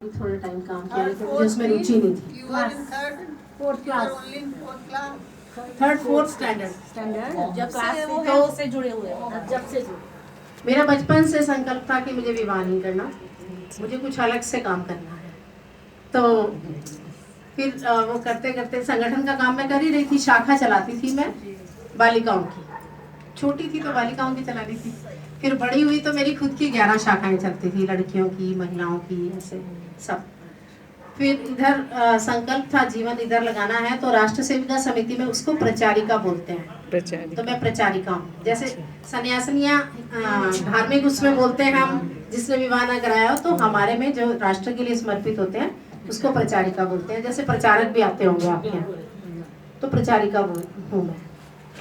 थोड़ा टाइम काम किया लेकिन मुझे उसमें रुचि नहीं थी। थर्ड फोर्थ स्टैंडर्ड जब क्लास से तो है उससे जुड़े हुए हैं। जब से मेरा बचपन से संकल्प था कि मुझे विवाह नहीं करना, मुझे कुछ अलग से काम करना है। तो फिर वो करते करते संगठन का काम मैं कर ही रही थी, शाखा चलाती थी मैं बालिकाओं की। छोटी थी तो बालिकाओं की चला रही थी, फिर बड़ी हुई तो मेरी खुद की 11 शाखाएं चलती थी, लड़कियों की, महिलाओं की, ऐसे सब। फिर इधर संकल्प था जीवन इधर लगाना है, तो राष्ट्र सेविका समिति में उसको प्रचारिका बोलते हैं, तो मैं प्रचारिका हूँ। जैसे सन्यासिनियाँ धार्मिक उसमें बोलते हैं हम, जिसने विवाह ना कराया हो, तो हमारे में जो राष्ट्र के लिए समर्पित होते हैं उसको प्रचारिका बोलते हैं। जैसे प्रचारक भी आते होंगे आपके यहाँ, तो प्रचारिका हूँ मैं।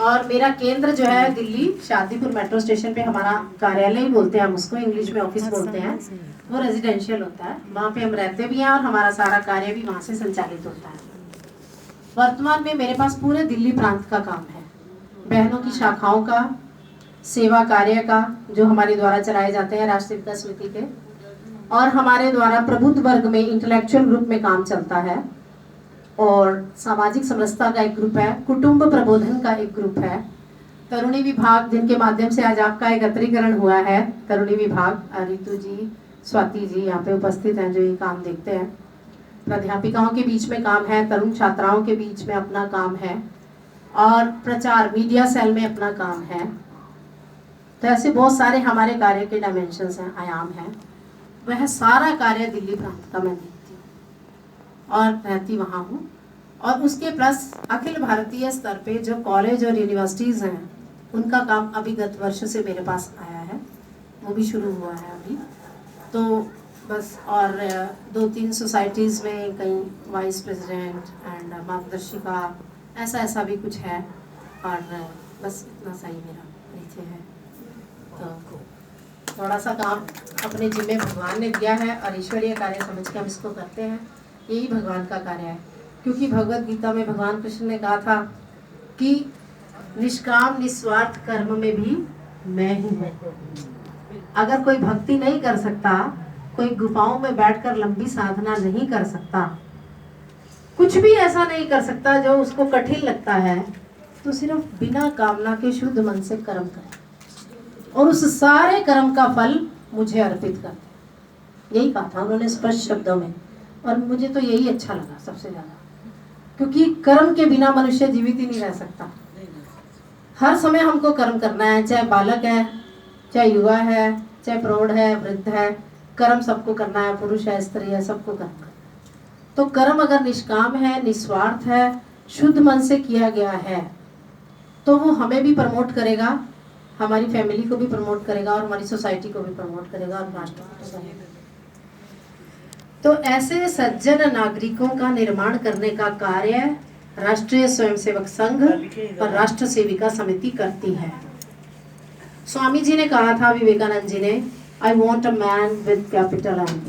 और मेरा केंद्र जो है दिल्ली शादीपुर मेट्रो स्टेशन पे, हमारा कार्यालय ही बोलते हैं हम उसको, इंग्लिश में ऑफिस बोलते हैं। वो रेजिडेंशियल होता है, वहाँ पे हम रहते भी हैं और हमारा सारा कार्य भी वहाँ से संचालित होता है। वर्तमान में मेरे पास पूरे दिल्ली प्रांत का काम है, बहनों की शाखाओं का, सेवा कार्य का जो हमारे द्वारा चलाए जाते हैं राष्ट्रीय सेविका समिति के, और हमारे द्वारा प्रबुद्ध वर्ग में इंटेलेक्चुअल ग्रुप में काम चलता है, और सामाजिक समरसता का एक ग्रुप है, कुटुंब प्रबोधन का एक ग्रुप है, तरुणी विभाग जिनके माध्यम से आज आपका एकत्रीकरण हुआ है, तरुणी विभाग, रितु जी, स्वाति जी यहाँ पे उपस्थित हैं जो ये काम देखते हैं। प्राध्यापिकाओं के बीच में काम है, तरुण छात्राओं के बीच में अपना काम है, और प्रचार मीडिया सेल में अपना काम है। तो ऐसे बहुत सारे हमारे कार्य के डायमेंशंस हैं, आयाम हैं। वह सारा कार्य दिल्ली प्रांत का मैं देखती हूँ और रहती वहाँ हूँ। और उसके प्लस अखिल भारतीय स्तर पे जो कॉलेज और यूनिवर्सिटीज़ हैं उनका काम अभी गत वर्ष से मेरे पास आया है, वो भी शुरू हुआ है अभी। तो बस, और 2-3 सोसाइटीज़ में कहीं वाइस प्रेसिडेंट एंड मार्गदर्शिका, ऐसा भी कुछ है। और बस इतना सा ही मेरा परिचय है। तो थोड़ा सा काम अपने जिम्मे भगवान ने दिया है और ईश्वरीय कार्य समझ के हम इसको करते हैं, यही भगवान का कार्य है। क्योंकि भगवत गीता में भगवान कृष्ण ने कहा था कि निष्काम निस्वार्थ कर्म में भी मैं ही हूँ। अगर कोई भक्ति नहीं कर सकता, कोई गुफाओं में बैठकर लंबी साधना नहीं कर सकता, कुछ भी ऐसा नहीं कर सकता जो उसको कठिन लगता है, तो सिर्फ बिना कामना के शुद्ध मन से कर्म करे और उस सारे कर्म का फल मुझे अर्पित कर। यही कहा था उन्होंने स्पष्ट शब्दों में, और मुझे तो यही अच्छा लगा सबसे ज्यादा, क्योंकि कर्म के बिना मनुष्य जीवित ही नहीं रह सकता। हर समय हमको कर्म करना है, चाहे बालक है, चाहे युवा है, चाहे प्रौढ़ है, वृद्ध है, कर्म सबको करना है, पुरुष है, स्त्री है, सबको कर्म करना है। तो कर्म अगर निष्काम है, निस्वार्थ है, शुद्ध मन से किया गया है, तो वो हमें भी प्रमोट करेगा, हमारी फैमिली को भी प्रमोट करेगा, और हमारी सोसाइटी को भी प्रमोट करेगा, और राष्ट्र को करेगा। तो ऐसे सज्जन नागरिकों का निर्माण करने का कार्य राष्ट्रीय स्वयंसेवक संघ और राष्ट्र सेविका समिति करती है। स्वामी जी ने कहा था, विवेकानंद जी ने, I want a man with capital M.